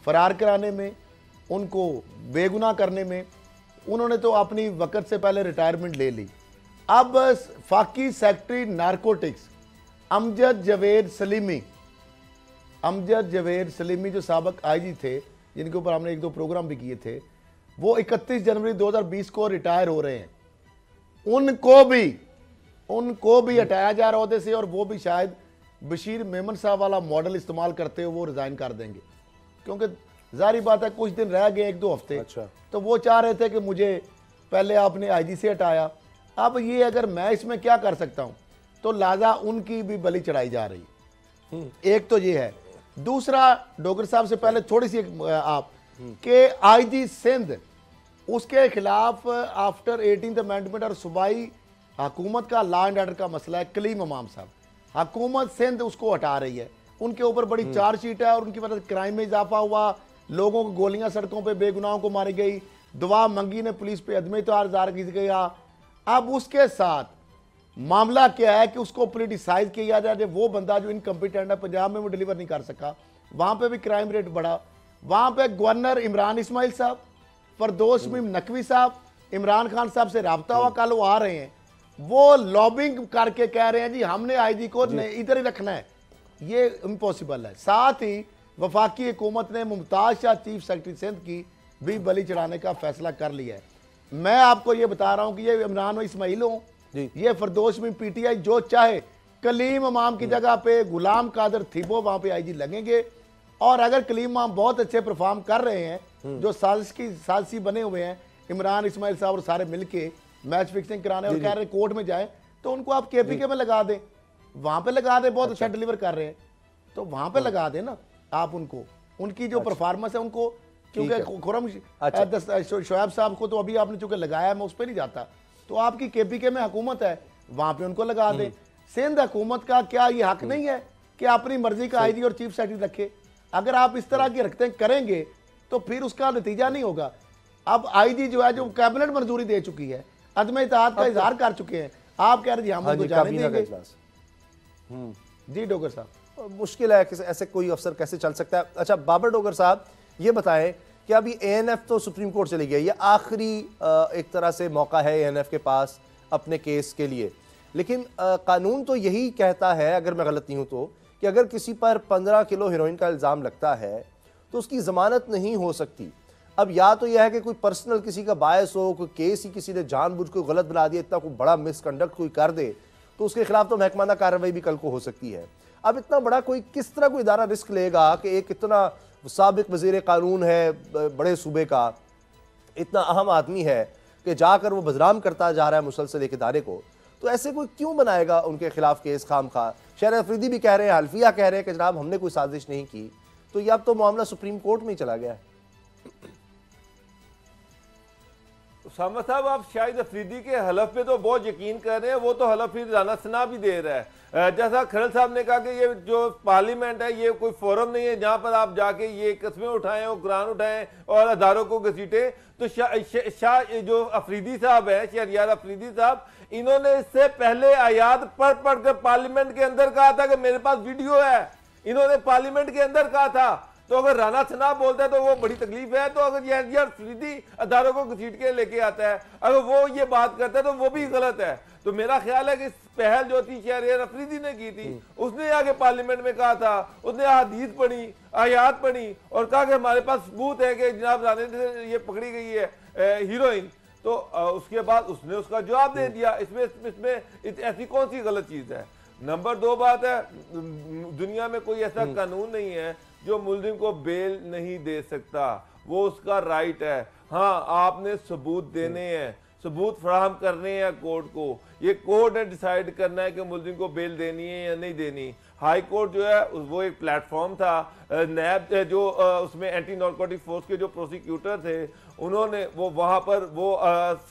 फरार कराने में, उनको बेगुनाह करने में। उन्होंने तो अपनी वक्त से पहले रिटायरमेंट ले ली। अब फाकी सेक्रेटरी नारकोटिक्स अमजद जवेद सलीमी जो साबक IG थे, जिनके ऊपर हमने 1-2 प्रोग्राम भी किए थे, वो 31 जनवरी 2020 को रिटायर हो रहे हैं। उनको भी हटाया जा रहा होते से, और वो भी शायद बशीर मेमन साहब वाला मॉडल इस्तेमाल करते हुए वो रिजाइन कर देंगे, क्योंकि जारी बात है कुछ दिन रह गए, 1-2 हफ्ते। अच्छा। तो वो चाह रहे थे कि मुझे पहले आपने IG से हटाया, अब ये अगर मैं इसमें क्या कर सकता हूं, तो लाजा उनकी भी बलि चढ़ाई जा रही है। एक तो ये है। दूसरा, डोगर साहब से पहले थोड़ी सी आप के IG सिंध, उसके खिलाफ आफ्टर 18th अमेंडमेंट और सूबाई हुकूमत का लॉ एंड ऑर्डर का मसला है। कलीम इमाम साहब, हुकूमत सिंध उसको हटा रही है, उनके ऊपर बड़ी चार्जशीट है और उनकी वजह से क्राइम में इजाफा हुआ, लोगों को गोलियां सड़कों पे बेगुनाहों को मारी गई, दुआ मंगी ने पुलिस पे अदम इत्तहार की गया। अब उसके साथ मामला क्या है कि उसको पोलिटिसाइज किया जाए। वो बंदा जो इनकम्पिटेंट है, पंजाब में वो डिलीवर नहीं कर सका, वहां पे भी क्राइम रेट बढ़ा। वहां पे गवर्नर इमरान इस्माइल साहब, फरदौस मीम नकवी साहब, इमरान खान साहब से रब्ता हुआ, कल वो आ रहे हैं, वो लॉबिंग करके कह रहे हैं जी हमने IG को इधर ही रखना है। ये इम्पॉसिबल है। साथ ही वफाकी हुकूमत ने मुमताज शाह चीफ सेक्रेटरी सिंध की भी बलि चढ़ाने का फैसला कर लिया है। मैं आपको ये बता रहा हूं कि ये इमरान इस्माइल हो, ये फरदौस में PTI जो चाहे, कलीम इमाम की जगह पे गुलाम कादर थिबो वहां पे IG लगेंगे। और अगर कलीम इमाम बहुत अच्छे परफॉर्म कर रहे हैं, जो साजिशी बने हुए हैं, इमरान इस्माइल साहब और सारे मिलके मैच फिक्सिंग कराने और कह रहे कोर्ट में जाए, तो उनको आप KPK में लगा दें, वहां पे लगा दें। बहुत अच्छा डिलीवर कर रहे हैं तो वहां पे लगा दें ना आप उनको, उनकी जो परफॉर्मेंस है उनको। क्योंकि खुरम शोएब साहब को तो अभी आपने चूंकि लगाया, मैं उस पर नहीं जाता, तो आपकी KPK में हुकूमत है, वहां पे उनको लगा दें। सिंध हुकूमत का क्या ये हक नहीं है कि अपनी मर्जी का IG और चीफ सेक्रेटरी रखे? अगर आप इस तरह की हरकतें करेंगे तो फिर उसका नतीजा नहीं होगा। अब IG जो है, जो कैबिनेट मंजूरी दे चुकी है, अदम इत्तेहाद का इजहार कर चुके हैं, आप कह रहे हैं हम उनको जाने देंगे? जी डोगर साहब, मुश्किल है कि ऐसे कोई अफसर कैसे चल सकता है। अच्छा बाबर डोगर साहब, ये बताएं कि अभी एएनएफ तो सुप्रीम कोर्ट चली गई, ये आखिरी एक तरह से मौका है एएनएफ के पास अपने केस के लिए, लेकिन कानून तो यही कहता है, अगर मैं गलत नहीं हूं तो, कि अगर किसी पर 15 किलो हेरोइन का इल्ज़ाम लगता है तो उसकी ज़मानत नहीं हो सकती। अब या तो यह है कि कोई पर्सनल किसी का बायस हो, कोई केस ही किसी ने जानबूझ के गलत बना दिया, इतना कोई बड़ा मिसकंडक्ट कोई कर दे तो उसके खिलाफ तो महकमाना कार्रवाई भी कल को हो सकती है। अब इतना बड़ा कोई किस तरह कोई इदारा रिस्क लेगा कि एक इतना साबिक वज़ीर कानून है बड़े सूबे का, इतना अहम आदमी है कि जाकर वो बदनाम करता जा रहा है मुसलसल एक इदारे को, तो ऐसे कोई क्यों बनाएगा उनके खिलाफ केस खाम खा। शहर अफरीदी भी कह रहे हैं, हल्फिया कह रहे हैं कि जनाब हमने कोई साजिश नहीं की, तो ये अब तो मामला सुप्रीम कोर्ट में ही चला गया है। उसामा साहब, आप शाहिद अफरीदी के हलफ पे तो बहुत यकीन कर रहे हैं, वो तो हलफ ही राना सना भी दे रहा है। जैसा खरल साहब ने कहा कि ये जो पार्लियामेंट है ये कोई फोरम नहीं है जहां पर आप जाके ये कस्में उठाएं और कुरान उठाएं और अदारों को घसीटें। तो शाह जो अफरीदी साहब है, शहरियार अफरीदी साहब, इन्होंने इससे पहले आयात पढ़ पढ़ कर पार्लियामेंट के अंदर कहा था कि मेरे पास वीडियो है, इन्होंने पार्लियामेंट के अंदर कहा था। तो अगर राना सना बोलता है तो वो बड़ी तकलीफ है, तो अगर ये अफरीदी अदारों को घसीट के लेके आता है, अगर वो ये बात करता है तो वो भी गलत है। तो मेरा ख्याल है कि पहल जो थी शहरियार अफरीदी ने की थी, उसने आगे पार्लियामेंट में कहा था, उसने हदीस पढ़ी, आयात पढ़ी और कहा कि हमारे पास सबूत है कि जनाब राने से ये पकड़ी गई है हीरोइन। तो उसके बाद उसने उसका जवाब दे दिया। इसमें ऐसी कौन सी गलत चीज है। नंबर 2 बात है, दुनिया में कोई ऐसा कानून नहीं है जो मुल्जिम को बेल नहीं दे सकता, वो उसका राइट है। हाँ, आपने सबूत देने हैं, सबूत फराहम करने हैं कोर्ट को, ये कोर्ट ने डिसाइड करना है कि मुल्जिम को बेल देनी है या नहीं देनी। हाई कोर्ट जो है वो एक प्लेटफॉर्म था, नैब जो उसमें एंटी नारकोटिक फोर्स के जो प्रोसिक्यूटर थे उन्होंने वो वहाँ पर वो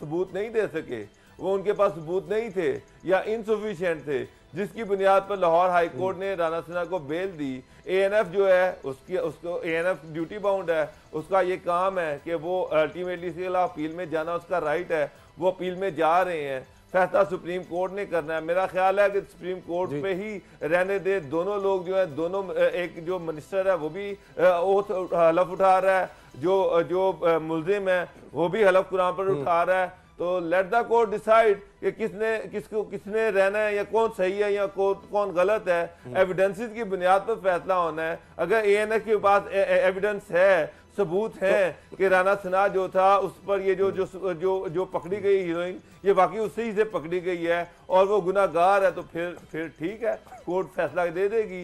सबूत नहीं दे सके, वो उनके पास सबूत नहीं थे या इनसफिशिएंट थे, जिसकी बुनियाद पर लाहौर हाई कोर्ट ने राना सना को बेल दी। एएनएफ जो है उसको एएनएफ ड्यूटी बाउंड है, उसका ये काम है कि वो अल्टीमेटली इसके खिलाफ अपील में जाना उसका राइट है, वो अपील में जा रहे हैं, फैसला सुप्रीम कोर्ट ने करना है। मेरा ख्याल है कि सुप्रीम कोर्ट पे ही रहने दे। दोनों लोग जो है, दोनों, एक जो मिनिस्टर है वो भी हलफ उठा रहा है, जो मुल्जिम है वो भी हलफ कुरान पर उठा रहा है। तो लेट द कोर्ट डिसाइड कि किसने रहना है या कौन सही है या कौन गलत है। एविडेंसेस की बुनियाद पर फैसला होना है। अगर एएनएफ के पास एविडेंस है, सबूत है कि राना सना जो था उस पर ये जो पकड़ी गई हीरोइन ये वाकई उससे ही से पकड़ी गई है और वो गुनाहगार है, तो फिर ठीक है, कोर्ट फैसला दे देगी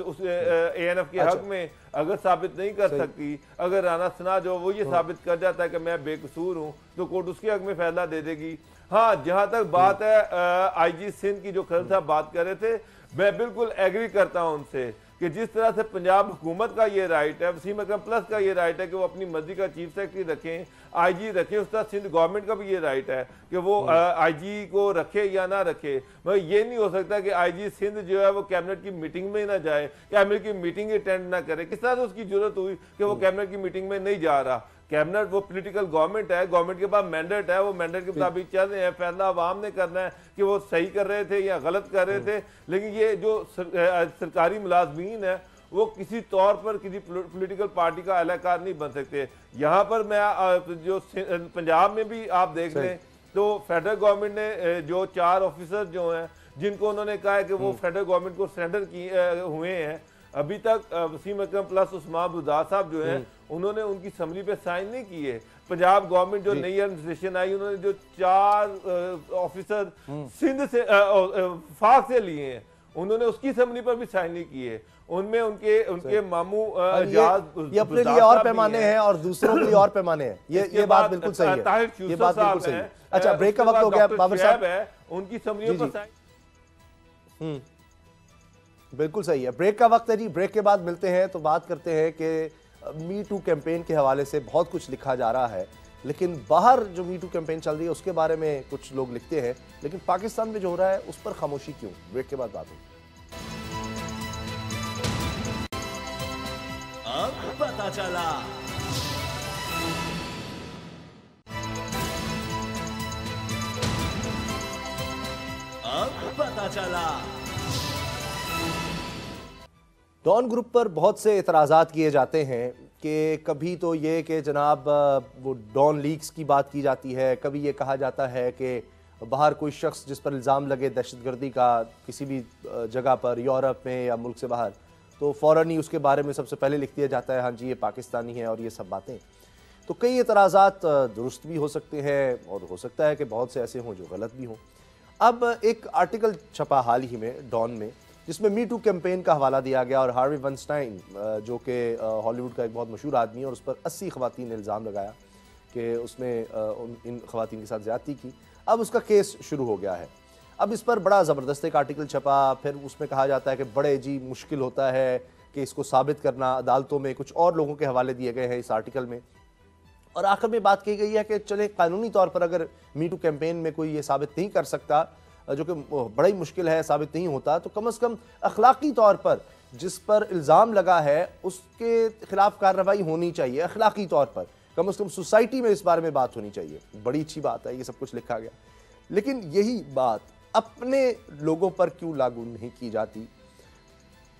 उस एएनएफ के हक में। अगर साबित नहीं कर सकती, अगर राना सना जो वो ये साबित कर जाता है कि मैं बेकसूर हूँ, तो कोर्ट उसके हक में फैसला दे देगी। हाँ, जहां तक बात है आईजी सिंध की जो खरल साहब बात कर रहे थे, मैं बिल्कुल एग्री करता हूं उनसे कि जिस तरह से पंजाब हुकूमत का ये राइट है, वसीम अकरम प्लस का ये राइट है कि वो अपनी मर्जी का चीफ सेक्रेटरी रखें, आईजी रखें, उस तरह सिंध गवर्नमेंट का भी ये राइट है कि वो आईजी को रखे या ना रखे। मगर ये नहीं हो सकता कि आईजी सिंध जो है वो कैबिनेट की मीटिंग में ना जाए, कैबिनेट की मीटिंग अटेंड ना करे। किस तरह से उसकी जरूरत हुई कि वो कैबिनेट की मीटिंग में नहीं जा रहा। कैबिनेट वो पॉलिटिकल गवर्नमेंट है, गवर्नमेंट के पास मैंडेट है, वो मैंडेट के मुताबिक चल रहे हैं। फैसला आवाम ने करना है कि वो सही कर रहे थे या गलत कर रहे थे। लेकिन ये जो सरकारी मुलाजमीन है वो किसी तौर पर किसी पॉलिटिकल पार्टी का एहलकार नहीं बन सकते। यहाँ पर मैं जो पंजाब में भी आप देख लें तो फेडरल गवर्नमेंट ने जो 4 ऑफिसर जो हैं जिनको उन्होंने कहा है कि वो फेडरल गवर्नमेंट को सरेंडर किए हुए हैं, अभी तक वसीम अकरम प्लस उस्मान बुज़दार साहब जो हैं उन्होंने उनकी समरी पे साइन नहीं किए। पंजाब गवर्नमेंट जो नई एडमिनिस्ट्रेशन आई उन्होंने जो 4 ऑफिसर सिंध से फाक से लिए हैं, उन्होंने उसकी समरी पर भी साइन नहीं किए। उनमें उनके मामू ये अपने लिए और पैमाने हैं और दूसरों के लिए और पैमाने हैं। ये बात बिल्कुल सही है, ये बात बिल्कुल सही है। अच्छा, ब्रेक का वक्त हो गया बाबर साहब, उनकी समरियों पर साइन बिल्कुल सही है। ब्रेक का वक्त है जी, ब्रेक के बाद मिलते हैं तो बात करते हैं कि मी टू कैंपेन के हवाले से बहुत कुछ लिखा जा रहा है, लेकिन बाहर जो मी टू कैंपेन चल रही है उसके बारे में कुछ लोग लिखते हैं, लेकिन पाकिस्तान में जो हो रहा है उस पर खामोशी क्यों? ब्रेक के बाद बात होगी। अब पता चला। अब पता चला। डॉन ग्रुप पर बहुत से एतराज़ात किए जाते हैं। कि कभी तो ये कि जनाब वो डॉन लीक्स की बात की जाती है, कभी ये कहा जाता है कि बाहर कोई शख्स जिस पर इल्ज़ाम लगे दहशतगर्दी का किसी भी जगह पर, यूरोप में या मुल्क से बाहर, तो फ़ौरन ही उसके बारे में सबसे पहले लिख दिया जाता है हाँ जी ये पाकिस्तानी है और ये सब बातें। तो कई एतराज़ात दुरुस्त भी हो सकते हैं और हो सकता है कि बहुत से ऐसे हों जो गलत भी हों। अब एक आर्टिकल छपा हाल ही में डॉन में जिसमें मी टू कैंपेन का हवाला दिया गया और हार्वी वनस्टाइन जो कि हॉलीवुड का एक बहुत मशहूर आदमी है और उस पर 80 ख़वातीन ने इल्ज़ाम लगाया कि उसने इन ख़वातीन के साथ ज़्यादती की। अब उसका केस शुरू हो गया है। अब इस पर बड़ा ज़बरदस्त एक आर्टिकल छपा, फिर उसमें कहा जाता है कि बड़े जी मुश्किल होता है कि इसको साबित करना, अदालतों में कुछ और लोगों के हवाले दिए गए हैं इस आर्टिकल में, और आखिर में बात की गई है कि चले कानूनी तौर पर अगर मी टू कैंपेन में कोई ये साबित नहीं कर सकता, जो कि बड़ा ही मुश्किल है, साबित नहीं होता, तो कम से कम अखलाकी तौर पर जिस पर इल्ज़ाम लगा है उसके खिलाफ कार्रवाई होनी चाहिए। अखलाकी तौर पर कम से कम सोसाइटी में इस बारे में बात होनी चाहिए। बड़ी अच्छी बात है, ये सब कुछ लिखा गया, लेकिन यही बात अपने लोगों पर क्यों लागू नहीं की जाती?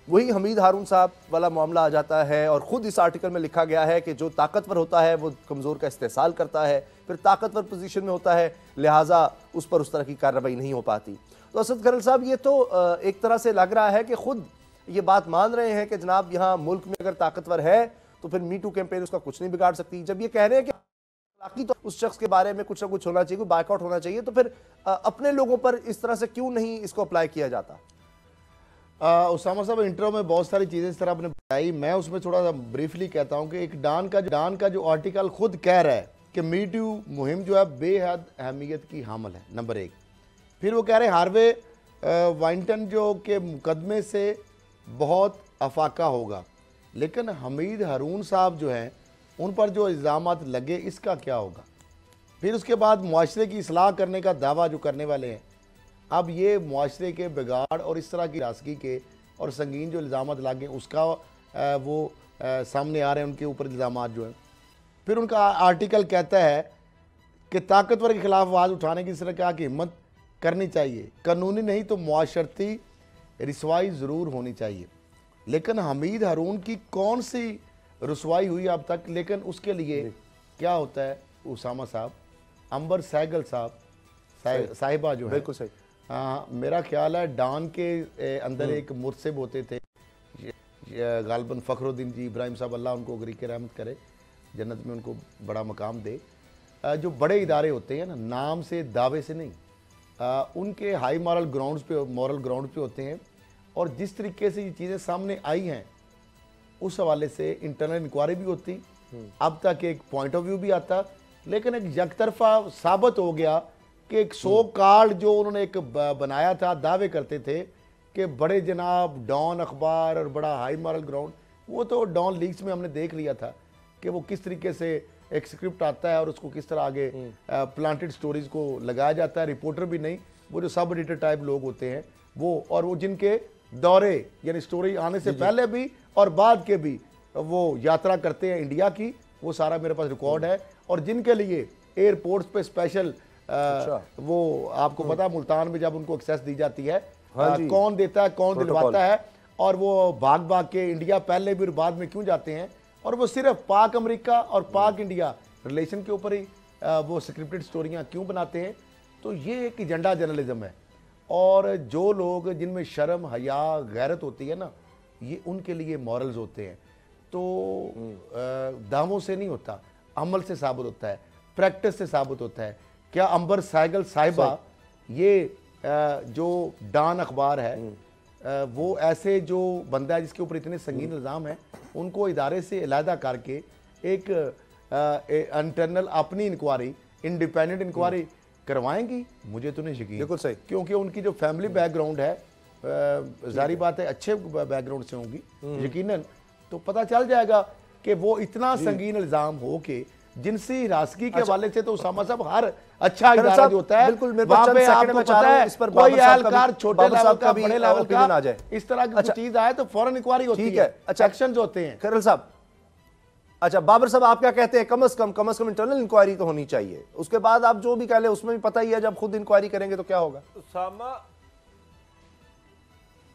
वही हमीद हारून साहब वाला मामला आ जाता है और ख़ुद इस आर्टिकल में लिखा गया है कि जो ताकतवर होता है वो कमज़ोर का इस्तेसाल करता है, फिर ताकतवर पोजीशन में होता है, लिहाजा उस पर उस तरह की कार्रवाई नहीं हो पाती। तो असद खरल साहब, ये तो एक तरह से लग रहा है कि ख़ुद ये बात मान रहे हैं कि जनाब यहाँ मुल्क में अगर ताकतवर है तो फिर मी टू कैंपेन उसका कुछ नहीं बिगाड़ सकती। जब ये कह रहे हैं कि अखलाकी तो उस शख्स के बारे में कुछ ना कुछ होना चाहिए, कोई बायकआउट होना चाहिए, तो फिर अपने लोगों पर इस तरह से क्यों नहीं इसको अप्लाई किया जाता? उसामा साहब, इंट्रो में बहुत सारी चीज़ें इस तरह आपने बताई, मैं उसमें थोड़ा सा ब्रीफली कहता हूं कि एक डान का जो आर्टिकल खुद कह रहा है कि मी टू मुहिम जो है बेहद अहमियत की हामिल है, नंबर 1। फिर वो कह रहे हैं हार्वे वाइंटन जो के मुकदमे से बहुत अफाका होगा, लेकिन हमीद हारून साहब जो हैं उन पर जो इल्ज़ामात लगे इसका क्या होगा? फिर उसके बाद मुआशरे की इस्लाह करने का दावा जो करने वाले हैं, अब ये मुआशरे के बिगाड़ और इस तरह की रासगी के और संगीन जो इल्ज़ामात लागे उसका सामने आ रहे हैं, उनके ऊपर इल्ज़ामात जो हैं। फिर उनका आर्टिकल कहता है कि ताकतवर के खिलाफ आवाज़ उठाने की इस तरह क्या की हिम्मत करनी चाहिए, कानूनी नहीं तो मुआशरती रिसवाई ज़रूर होनी चाहिए। लेकिन हमीद हारून की कौन सी रसवाई हुई अब तक? लेकिन उसके लिए क्या होता है उसामा साहब, अंबर सहगल साहब साहिबा जो है, बिल्कुल सही, मेरा ख्याल है डान के अंदर एक मुर्सिब होते थे, गालबन फ़खरुद्दीन जी इब्राहिम साहब, अल्लाह उनको गरीक रहमत करे, जन्नत में उनको बड़ा मकाम दे। जो बड़े इदारे होते हैं ना, नाम से दावे से नहीं, उनके हाई मॉरल ग्राउंड्स पे होते हैं, और जिस तरीके से ये चीज़ें सामने आई हैं उस हवाले से इंटरनल इंक्वायरी भी होती, अब तक एक पॉइंट ऑफ व्यू भी आता, लेकिन एक यकतरफा साबित हो गया कि एक 100 कार्ड जो उन्होंने एक बनाया था, दावे करते थे कि बड़े जनाब डॉन अखबार और बड़ा हाई मॉरल ग्राउंड, वो तो डॉन लीक्स में हमने देख लिया था कि वो किस तरीके से एक स्क्रिप्ट आता है और उसको किस तरह आगे प्लांटेड स्टोरीज को लगाया जाता है। रिपोर्टर भी नहीं, वो जो सब एडिटर टाइप लोग होते हैं वो, और वो जिनके दौरे यानी स्टोरी आने से पहले भी और बाद के भी वो यात्रा करते हैं इंडिया की, वो सारा मेरे पास रिकॉर्ड है। और जिनके लिए एयरपोर्ट्स पे स्पेशल वो आपको पता है मुल्तान में जब उनको एक्सेस दी जाती है, कौन देता है, कौन दिलवाता है, और वो भाग भाग के इंडिया पहले भी और बाद में क्यों जाते हैं, और वो सिर्फ पाक अमेरिका और पाक इंडिया रिलेशन के ऊपर ही वो स्क्रिप्टेड स्टोरियाँ क्यों बनाते हैं। तो ये एक एजेंडा जर्नलिज्म है, और जो लोग जिनमें शर्म हया गैरत होती है ना, ये उनके लिए मॉरल्स होते हैं। तो दावों से नहीं होता, अमल से साबित होता है, प्रैक्टिस से साबित होता है। क्या अंबर सहगल साहिबा ये जो डॉन अखबार है वो ऐसे जो बंदा है जिसके ऊपर इतने संगीन इल्ज़ाम है, उनको इदारे से अलहदा करके एक इंटरनल अपनी इंक्वायरी, इंडिपेंडेंट इंक्वायरी करवाएंगी? मुझे तो नहीं यकीन। बिल्कुल सही, क्योंकि उनकी जो फैमिली बैकग्राउंड है, जारी बात है अच्छे बैकग्राउंड से होंगी यकीनन, तो पता चल जाएगा कि वो इतना संगीन इल्ज़ाम हो के जिनसी रासगी के हवाले से तो उसामा साहब हर अच्छा इदारा जो होता है, बिल्कुल वहां पे आपको पता है इस पर कोई एहलकार छोटे लेवल का बड़े लेवल का आ जाए, इस तरह की चीज आए तो फौरन इंक्वायरी होती है, अच्छा एक्शंस होते हैं। खैरल साहब, अच्छा बाबर साहब आप क्या कहते हैं? कम से कम इंटरनल इंक्वायरी तो होनी चाहिए, उसके बाद आप जो भी कह ले उसमें भी पता ही है जब खुद इंक्वायरी करेंगे तो क्या होगा।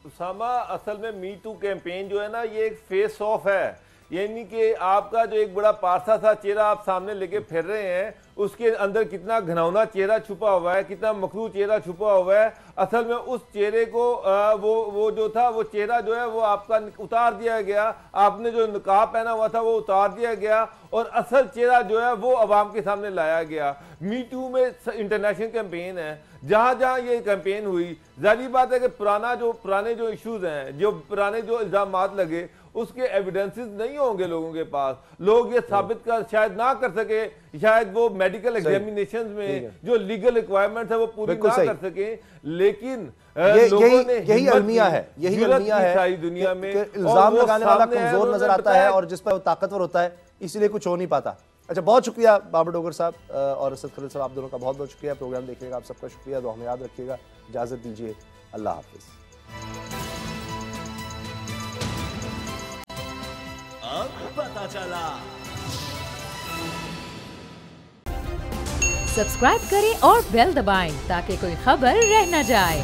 उसामा असल में मी टू कैंपेन जो है ना, ये एक फेस ऑफ है यानी कि आपका जो एक बड़ा पारसा सा चेहरा आप सामने लेके फिर रहे हैं, उसके अंदर कितना घनौना चेहरा छुपा हुआ है, कितना मखरू चेहरा छुपा हुआ है। असल में उस चेहरे को वो जो था वो चेहरा जो है वो आपका उतार दिया गया, आपने जो निकाब पहना हुआ था वो उतार दिया गया और असल चेहरा जो है वो अवाम के सामने लाया गया। मी टू में इंटरनेशनल कैंपेन है, जहां जहां ये कैंपेन हुई, जाहिर बात है कि पुराने जो इश्यूज हैं, जो पुराने जो इल्जामात लगे, उसके एविडेंसेस नहीं होंगे लोगों के पास। लोग ये साबित कर शायद ना कर सके, शायद वो मेडिकल एग्जामिनेशन में जो लीगल रिक्वायरमेंट्स है वो पूरी ना कर सके, लेकिन लोगों ने यही अलमिया है, यही अलमिया है सारी दुनिया में इल्जाम लगाने वाला कमजोर नजर आता है और जिस पर वो ताकतवर होता है, इसीलिए कुछ हो नहीं पाता। अच्छा, बहुत शुक्रिया बाबर डोगर साहब और असद खलील साहब, आप दोनों का बहुत बहुत शुक्रिया। प्रोग्राम देखने का आप सबका शुक्रिया, दुआ में याद रखिएगा। इजाजत दीजिए, अल्लाह हाफिज। अब पता चला। सब्सक्राइब करें और बेल दबाएं ताकि कोई खबर रह न जाए।